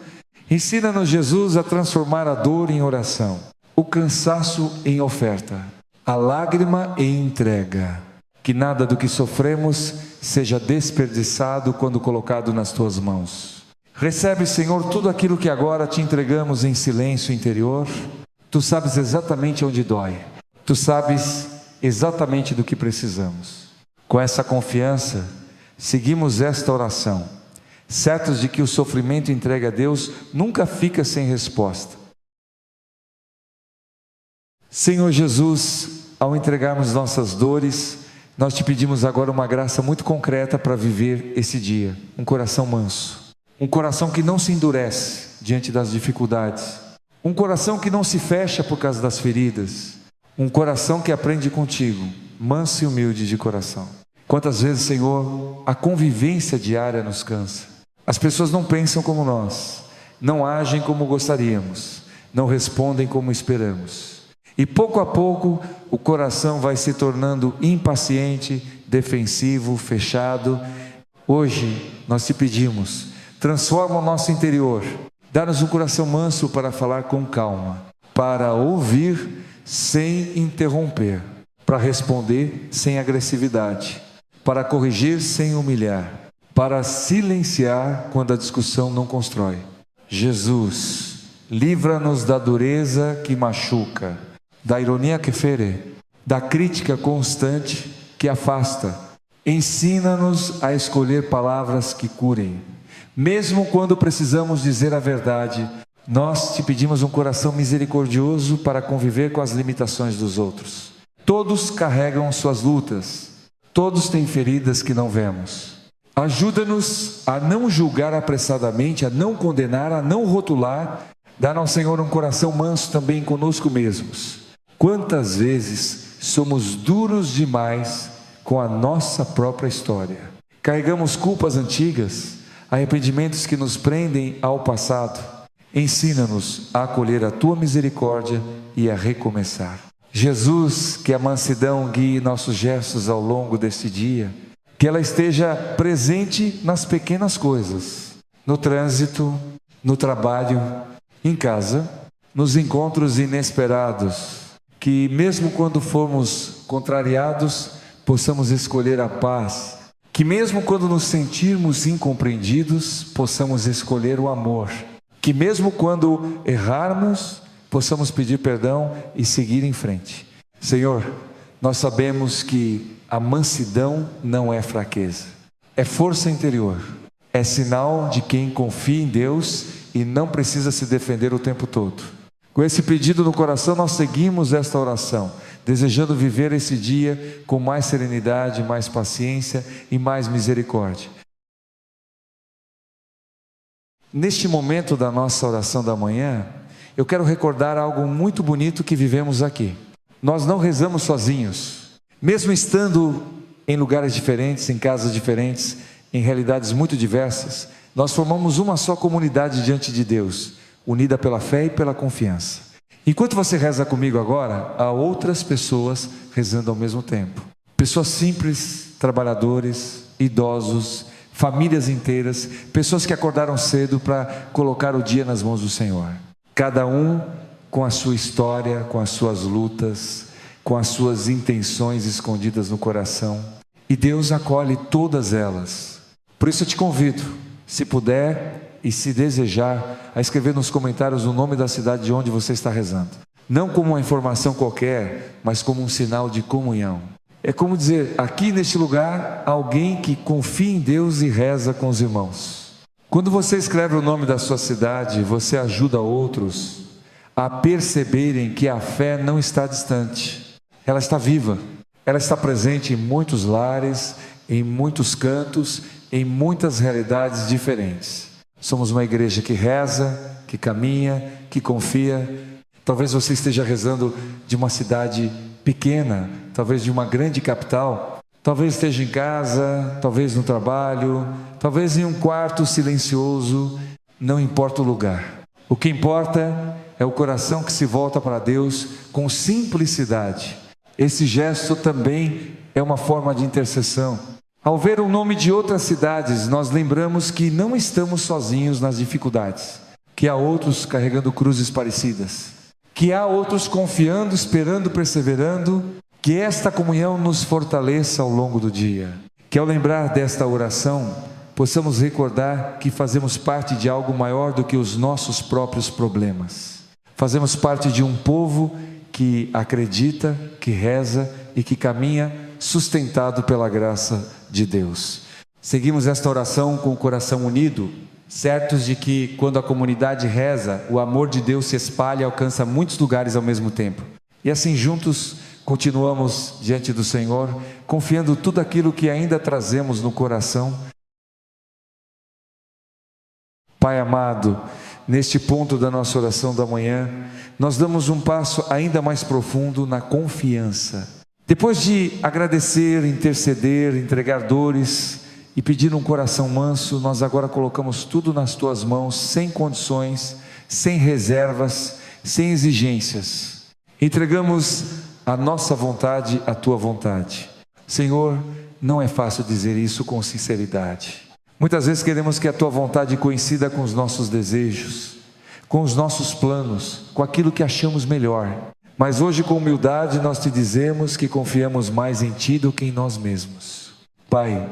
Ensina-nos, Jesus, a transformar a dor em oração, o cansaço em oferta, a lágrima em entrega. Que nada do que sofremos seja desperdiçado quando colocado nas Tuas mãos. Recebe, Senhor, tudo aquilo que agora te entregamos em silêncio interior. Tu sabes exatamente onde dói. Tu sabes exatamente do que precisamos. Com essa confiança, seguimos esta oração, certos de que o sofrimento entregue a Deus nunca fica sem resposta. Senhor Jesus, ao entregarmos nossas dores, nós te pedimos agora uma graça muito concreta para viver esse dia. Um coração manso, um coração que não se endurece diante das dificuldades, um coração que não se fecha por causa das feridas, um coração que aprende contigo, manso e humilde de coração. Quantas vezes, Senhor, a convivência diária nos cansa. As pessoas não pensam como nós, não agem como gostaríamos, não respondem como esperamos. E pouco a pouco o coração vai se tornando impaciente, defensivo, fechado. Hoje nós te pedimos, transforma o nosso interior, dá-nos um coração manso para falar com calma, para ouvir sem interromper, para responder sem agressividade, para corrigir sem humilhar, para silenciar quando a discussão não constrói. Jesus, livra-nos da dureza que machuca, da ironia que fere, da crítica constante que afasta. Ensina-nos a escolher palavras que curem. Mesmo quando precisamos dizer a verdade, nós te pedimos um coração misericordioso para conviver com as limitações dos outros. Todos carregam suas lutas, todos têm feridas que não vemos. Ajuda-nos a não julgar apressadamente, a não condenar, a não rotular. Dá ao Senhor um coração manso também conosco mesmos. Quantas vezes somos duros demais com a nossa própria história? Carregamos culpas antigas, arrependimentos que nos prendem ao passado. Ensina-nos a acolher a tua misericórdia e a recomeçar. Jesus, que a mansidão guie nossos gestos ao longo deste dia, que ela esteja presente nas pequenas coisas, no trânsito, no trabalho, em casa, nos encontros inesperados, que mesmo quando formos contrariados, possamos escolher a paz, que mesmo quando nos sentirmos incompreendidos, possamos escolher o amor, que mesmo quando errarmos, possamos pedir perdão e seguir em frente. Senhor, nós sabemos que a mansidão não é fraqueza, é força interior, é sinal de quem confia em Deus e não precisa se defender o tempo todo. Com esse pedido no coração, nós seguimos esta oração, desejando viver esse dia com mais serenidade, mais paciência e mais misericórdia. Neste momento da nossa oração da manhã, eu quero recordar algo muito bonito que vivemos aqui. Nós não rezamos sozinhos, mesmo estando em lugares diferentes, em casas diferentes, em realidades muito diversas, nós formamos uma só comunidade diante de Deus, unida pela fé e pela confiança. Enquanto você reza comigo agora, há outras pessoas rezando ao mesmo tempo. Pessoas simples, trabalhadores, idosos, famílias inteiras, pessoas que acordaram cedo para colocar o dia nas mãos do Senhor. Cada um com a sua história, com as suas lutas, com as suas intenções escondidas no coração. E Deus acolhe todas elas. Por isso eu te convido, se puder e se desejar, a escrever nos comentários o nome da cidade de onde você está rezando. Não como uma informação qualquer, mas como um sinal de comunhão. É como dizer, aqui neste lugar, alguém que confia em Deus e reza com os irmãos. Quando você escreve o nome da sua cidade, você ajuda outros a perceberem que a fé não está distante. Ela está viva, ela está presente em muitos lares, em muitos cantos, em muitas realidades diferentes. Somos uma igreja que reza, que caminha, que confia. Talvez você esteja rezando de uma cidade pequena, talvez de uma grande capital, talvez esteja em casa, talvez no trabalho, talvez em um quarto silencioso, não importa o lugar. O que importa é o coração que se volta para Deus com simplicidade. Esse gesto também é uma forma de intercessão. Ao ver o nome de outras cidades, nós lembramos que não estamos sozinhos nas dificuldades, que há outros carregando cruzes parecidas, que há outros confiando, esperando, perseverando, que esta comunhão nos fortaleça ao longo do dia. Que ao lembrar desta oração, possamos recordar que fazemos parte de algo maior do que os nossos próprios problemas. Fazemos parte de um povo que acredita, que reza e que caminha sustentado pela graça de Deus. Seguimos esta oração com o coração unido, certos de que quando a comunidade reza, o amor de Deus se espalha e alcança muitos lugares ao mesmo tempo. E assim juntos continuamos diante do Senhor, confiando tudo aquilo que ainda trazemos no coração. Pai amado, neste ponto da nossa oração da manhã, nós damos um passo ainda mais profundo na confiança. Depois de agradecer, interceder, entregar dores e pedir um coração manso, nós agora colocamos tudo nas tuas mãos, sem condições, sem reservas, sem exigências. Entregamos a nossa vontade à tua vontade. Senhor, não é fácil dizer isso com sinceridade. Muitas vezes queremos que a tua vontade coincida com os nossos desejos, com os nossos planos, com aquilo que achamos melhor. Mas hoje, com humildade, nós te dizemos que confiamos mais em ti do que em nós mesmos. Pai,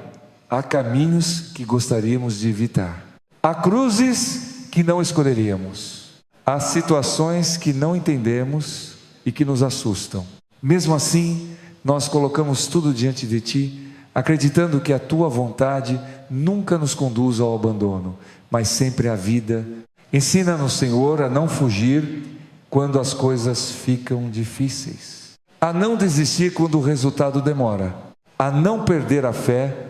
há caminhos que gostaríamos de evitar. Há cruzes que não escolheríamos. Há situações que não entendemos e que nos assustam. Mesmo assim, nós colocamos tudo diante de ti, acreditando que a tua vontade nunca nos conduz ao abandono, mas sempre à vida. Ensina-nos, Senhor, a não fugir quando as coisas ficam difíceis, a não desistir quando o resultado demora, a não perder a fé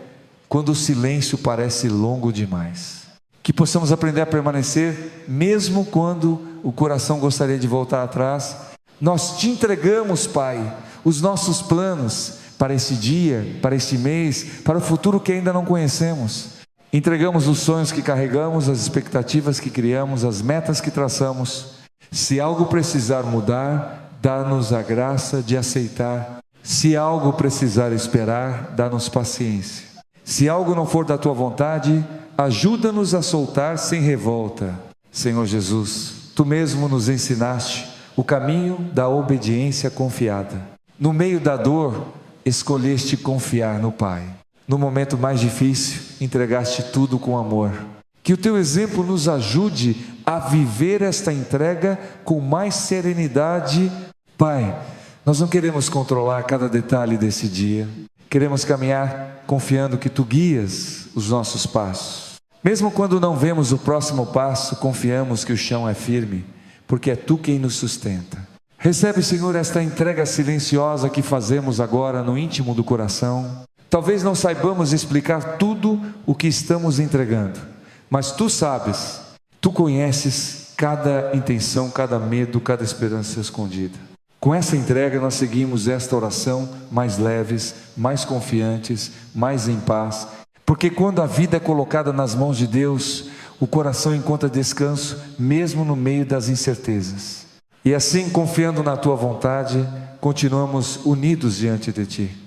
quando o silêncio parece longo demais. Que possamos aprender a permanecer, mesmo quando o coração gostaria de voltar atrás. Nós te entregamos, Pai, os nossos planos para esse dia, para este mês, para o futuro que ainda não conhecemos. Entregamos os sonhos que carregamos, as expectativas que criamos, as metas que traçamos. Se algo precisar mudar, dá-nos a graça de aceitar. Se algo precisar esperar, dá-nos paciência. Se algo não for da tua vontade, ajuda-nos a soltar sem revolta. Senhor Jesus, tu mesmo nos ensinaste o caminho da obediência confiada. No meio da dor, escolheste confiar no Pai. No momento mais difícil, entregaste tudo com amor. Que o teu exemplo nos ajude a viver esta entrega com mais serenidade. Pai, nós não queremos controlar cada detalhe desse dia. Queremos caminhar confiando que tu guias os nossos passos. Mesmo quando não vemos o próximo passo, confiamos que o chão é firme, porque é tu quem nos sustenta. Recebe, Senhor, esta entrega silenciosa que fazemos agora no íntimo do coração. Talvez não saibamos explicar tudo o que estamos entregando, mas tu sabes, tu conheces cada intenção, cada medo, cada esperança escondida. Com essa entrega nós seguimos esta oração mais leves, mais confiantes, mais em paz, porque quando a vida é colocada nas mãos de Deus, o coração encontra descanso mesmo no meio das incertezas. E assim, confiando na tua vontade, continuamos unidos diante de ti.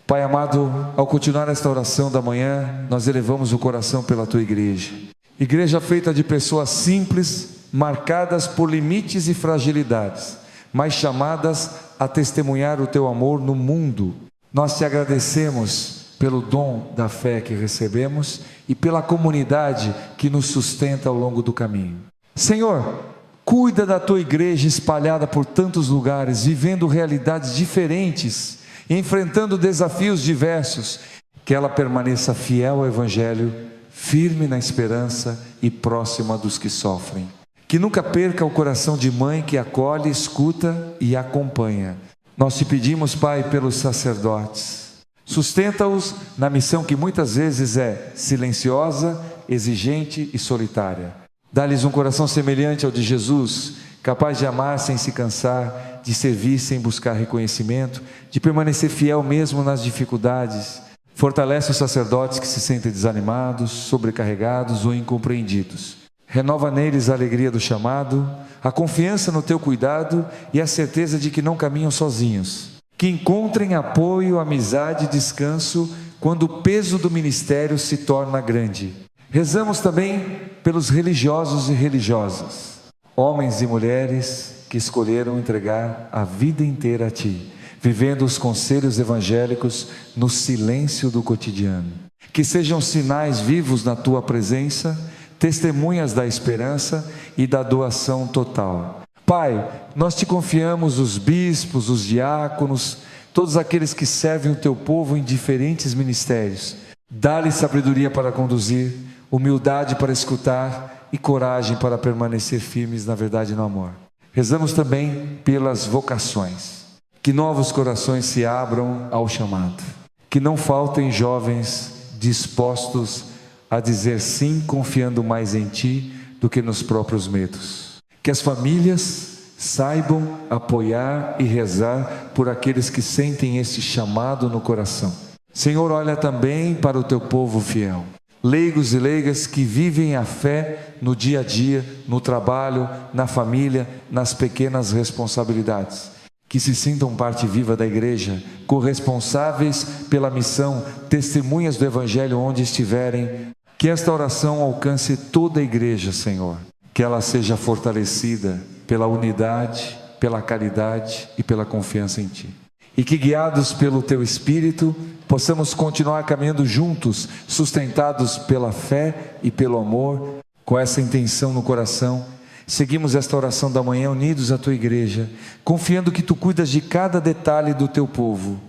Pai amado, ao continuar esta oração da manhã, nós elevamos o coração pela tua igreja. Igreja feita de pessoas simples, marcadas por limites e fragilidades, mas chamadas a testemunhar o teu amor no mundo. Nós te agradecemos pelo dom da fé que recebemos e pela comunidade que nos sustenta ao longo do caminho. Senhor, cuida da tua igreja espalhada por tantos lugares, vivendo realidades diferentes, enfrentando desafios diversos, que ela permaneça fiel ao Evangelho, firme na esperança e próxima dos que sofrem. Que nunca perca o coração de mãe que acolhe, escuta e acompanha. Nós te pedimos, Pai, pelos sacerdotes. Sustenta-os na missão que muitas vezes é silenciosa, exigente e solitária. Dá-lhes um coração semelhante ao de Jesus, capaz de amar sem se cansar, de servir sem buscar reconhecimento, de permanecer fiel mesmo nas dificuldades. Fortalece os sacerdotes que se sentem desanimados, sobrecarregados ou incompreendidos. Renova neles a alegria do chamado, a confiança no teu cuidado e a certeza de que não caminham sozinhos. Que encontrem apoio, amizade e descanso quando o peso do ministério se torna grande. Rezamos também pelos religiosos e religiosas, homens e mulheres que escolheram entregar a vida inteira a ti. vivendo os conselhos evangélicos no silêncio do cotidiano. Que sejam sinais vivos na tua presença, testemunhas da esperança e da doação total. Pai, nós te confiamos os bispos, os diáconos, todos aqueles que servem o teu povo em diferentes ministérios. Dá-lhes sabedoria para conduzir, humildade para escutar e coragem para permanecer firmes na verdade e no amor. Rezamos também pelas vocações. Que novos corações se abram ao chamado. Que não faltem jovens dispostos a dizer sim, confiando mais em Ti do que nos próprios medos. Que as famílias saibam apoiar e rezar por aqueles que sentem esse chamado no coração. Senhor, olha também para o Teu povo fiel. Leigos e leigas que vivem a fé no dia a dia, no trabalho, na família, nas pequenas responsabilidades. Que se sintam parte viva da igreja, corresponsáveis pela missão, testemunhas do Evangelho onde estiverem. Que esta oração alcance toda a igreja, Senhor. Que ela seja fortalecida pela unidade, pela caridade e pela confiança em Ti. E que, guiados pelo Teu Espírito, possamos continuar caminhando juntos, sustentados pela fé e pelo amor, com essa intenção no coração. Seguimos esta oração da manhã unidos à Tua igreja, confiando que Tu cuidas de cada detalhe do Teu povo.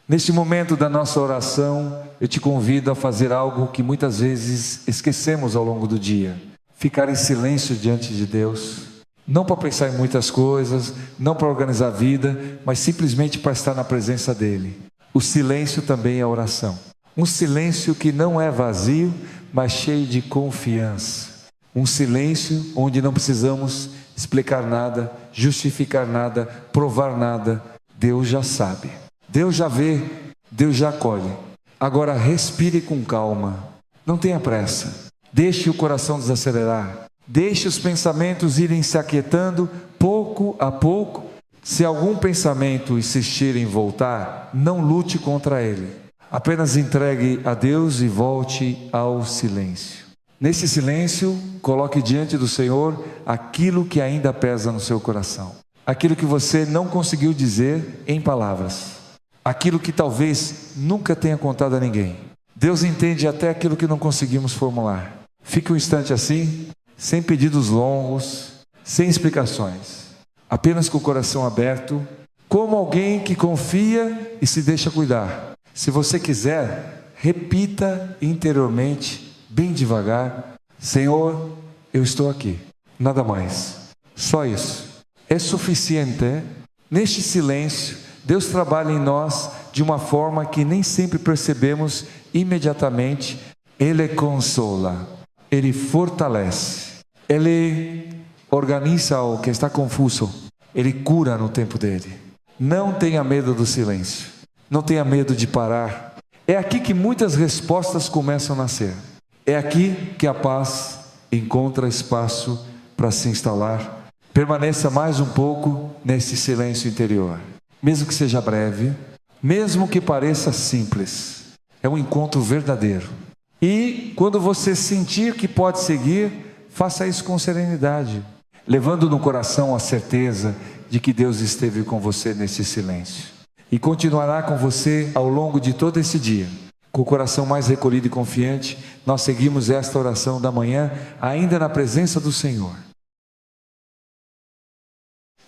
Neste momento da nossa oração, eu te convido a fazer algo que muitas vezes esquecemos ao longo do dia. Ficar em silêncio diante de Deus. Não para pensar em muitas coisas, não para organizar a vida, mas simplesmente para estar na presença dEle. O silêncio também é oração. Um silêncio que não é vazio, mas cheio de confiança. Um silêncio onde não precisamos explicar nada, justificar nada, provar nada. Deus já sabe, Deus já vê, Deus já acolhe. Agora respire com calma, não tenha pressa. Deixe o coração desacelerar. Deixe os pensamentos irem se aquietando pouco a pouco. Se algum pensamento insistir em voltar, não lute contra ele. Apenas entregue a Deus e volte ao silêncio. Nesse silêncio, coloque diante do Senhor aquilo que ainda pesa no seu coração. Aquilo que você não conseguiu dizer em palavras. Aquilo que talvez nunca tenha contado a ninguém. Deus entende até aquilo que não conseguimos formular. Fique um instante assim, sem pedidos longos, sem explicações, apenas com o coração aberto, como alguém que confia e se deixa cuidar. Se você quiser, repita interiormente, bem devagar: Senhor, eu estou aqui, nada mais, só isso, é suficiente. Neste silêncio, Deus trabalha em nós de uma forma que nem sempre percebemos imediatamente. Ele consola, Ele fortalece, Ele organiza o que está confuso, Ele cura no tempo dele. Não tenha medo do silêncio, não tenha medo de parar. É aqui que muitas respostas começam a nascer. É aqui que a paz encontra espaço para se instalar. Permaneça mais um pouco nesse silêncio interior, mesmo que seja breve, mesmo que pareça simples. É um encontro verdadeiro. E quando você sentir que pode seguir, faça isso com serenidade, levando no coração a certeza de que Deus esteve com você nesse silêncio e continuará com você ao longo de todo esse dia. Com o coração mais recolhido e confiante, nós seguimos esta oração da manhã, ainda na presença do Senhor.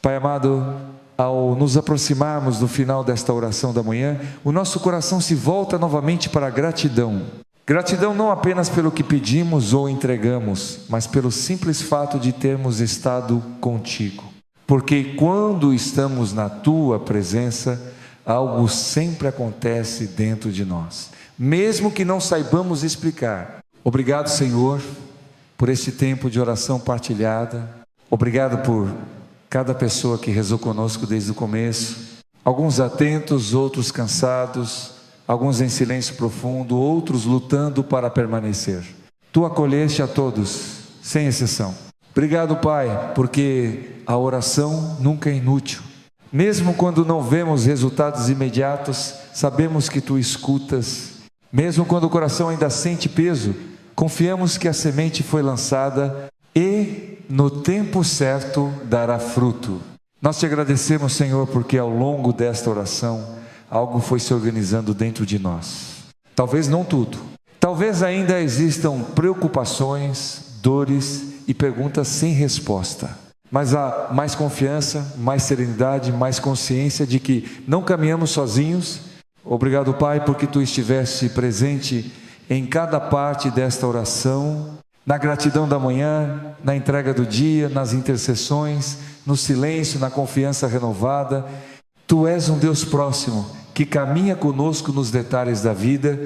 Pai amado, ao nos aproximarmos do final desta oração da manhã, o nosso coração se volta novamente para a gratidão. Gratidão não apenas pelo que pedimos ou entregamos, mas pelo simples fato de termos estado contigo. Porque quando estamos na tua presença, algo sempre acontece dentro de nós, mesmo que não saibamos explicar. Obrigado, Senhor, por esse tempo de oração partilhada. Obrigado por cada pessoa que rezou conosco desde o começo. Alguns atentos, outros cansados, alguns em silêncio profundo, outros lutando para permanecer. Tu acolheste a todos, sem exceção. Obrigado, Pai, porque a oração nunca é inútil. Mesmo quando não vemos resultados imediatos, sabemos que Tu escutas. Mesmo quando o coração ainda sente peso, confiamos que a semente foi lançada e no tempo certo dará fruto. Nós te agradecemos, Senhor, porque ao longo desta oração, algo foi se organizando dentro de nós. Talvez não tudo. Talvez ainda existam preocupações, dores e perguntas sem resposta. Mas há mais confiança, mais serenidade, mais consciência de que não caminhamos sozinhos. Obrigado, Pai, porque Tu estiveste presente em cada parte desta oração, na gratidão da manhã, na entrega do dia, nas intercessões, no silêncio, na confiança renovada. Tu és um Deus próximo, que caminha conosco nos detalhes da vida.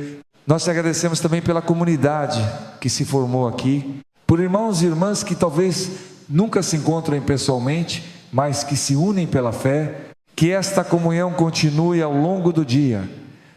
Nós te agradecemos também pela comunidade que se formou aqui, por irmãos e irmãs que talvez nunca se encontram pessoalmente, mas que se unem pela fé. Que esta comunhão continue ao longo do dia,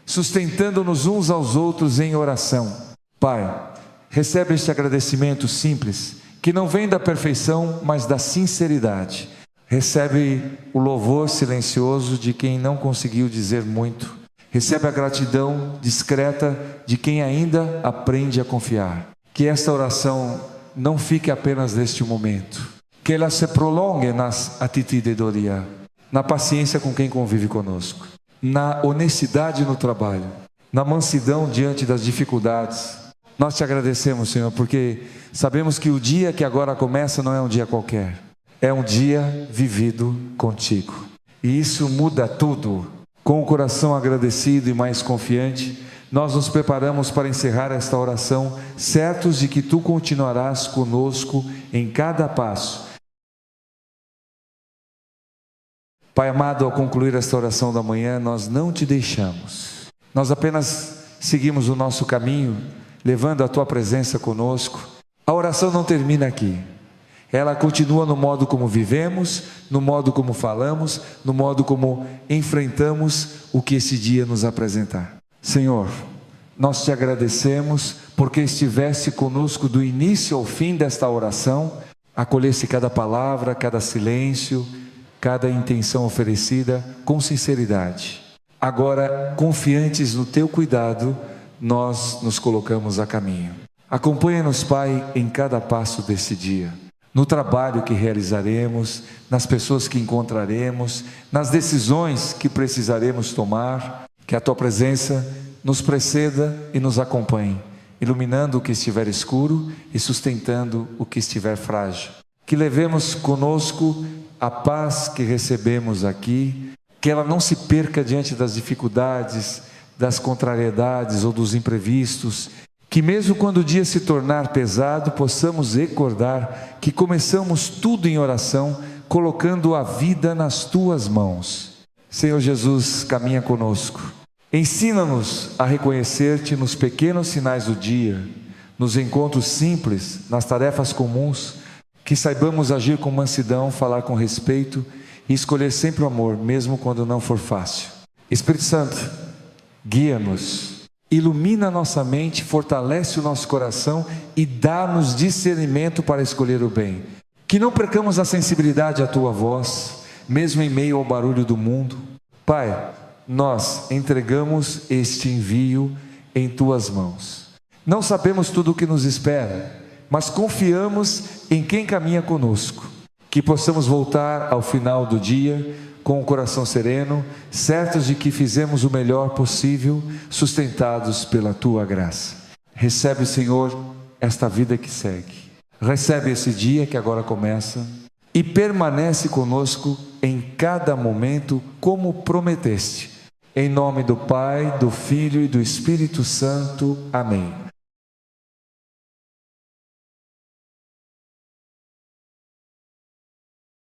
sustentando-nos uns aos outros em oração. Pai, recebe este agradecimento simples, que não vem da perfeição, mas da sinceridade. Recebe o louvor silencioso de quem não conseguiu dizer muito. Recebe a gratidão discreta de quem ainda aprende a confiar. Que esta oração não fique apenas neste momento. Que ela se prolongue nas atitudes do dia, na paciência com quem convive conosco, na honestidade no trabalho, na mansidão diante das dificuldades. Nós te agradecemos, Senhor, porque sabemos que o dia que agora começa não é um dia qualquer. É um dia vivido contigo. E isso muda tudo. Com o coração agradecido e mais confiante, nós nos preparamos para encerrar esta oração, certos de que Tu continuarás conosco em cada passo. Pai amado, ao concluir esta oração da manhã, nós não Te deixamos. Nós apenas seguimos o nosso caminho, levando a Tua presença conosco. A oração não termina aqui. Ela continua no modo como vivemos, no modo como falamos, no modo como enfrentamos o que esse dia nos apresentar. Senhor, nós Te agradecemos porque estiveste conosco do início ao fim desta oração, acolhesse cada palavra, cada silêncio, cada intenção oferecida com sinceridade. Agora, confiantes no Teu cuidado, nós nos colocamos a caminho. Acompanha-nos, Pai, em cada passo desse dia, no trabalho que realizaremos, nas pessoas que encontraremos, nas decisões que precisaremos tomar. Que a Tua presença nos preceda e nos acompanhe, iluminando o que estiver escuro e sustentando o que estiver frágil. Que levemos conosco a paz que recebemos aqui, que ela não se perca diante das dificuldades, das contrariedades ou dos imprevistos. Que mesmo quando o dia se tornar pesado, possamos recordar que começamos tudo em oração, colocando a vida nas Tuas mãos. Senhor Jesus, caminha conosco. Ensina-nos a reconhecer-Te nos pequenos sinais do dia, nos encontros simples, nas tarefas comuns. Que saibamos agir com mansidão, falar com respeito e escolher sempre o amor, mesmo quando não for fácil. Espírito Santo, guia-nos, ilumina a nossa mente, fortalece o nosso coração e dá-nos discernimento para escolher o bem. Que não percamos a sensibilidade à Tua voz, mesmo em meio ao barulho do mundo. Pai, nós entregamos este envio em Tuas mãos. Não sabemos tudo o que nos espera, mas confiamos em quem caminha conosco. Que possamos voltar ao final do dia com o coração sereno, certos de que fizemos o melhor possível, sustentados pela Tua graça. Recebe, Senhor, esta vida que segue. Recebe esse dia que agora começa e permanece conosco em cada momento como prometeste. Em nome do Pai, do Filho e do Espírito Santo. Amém.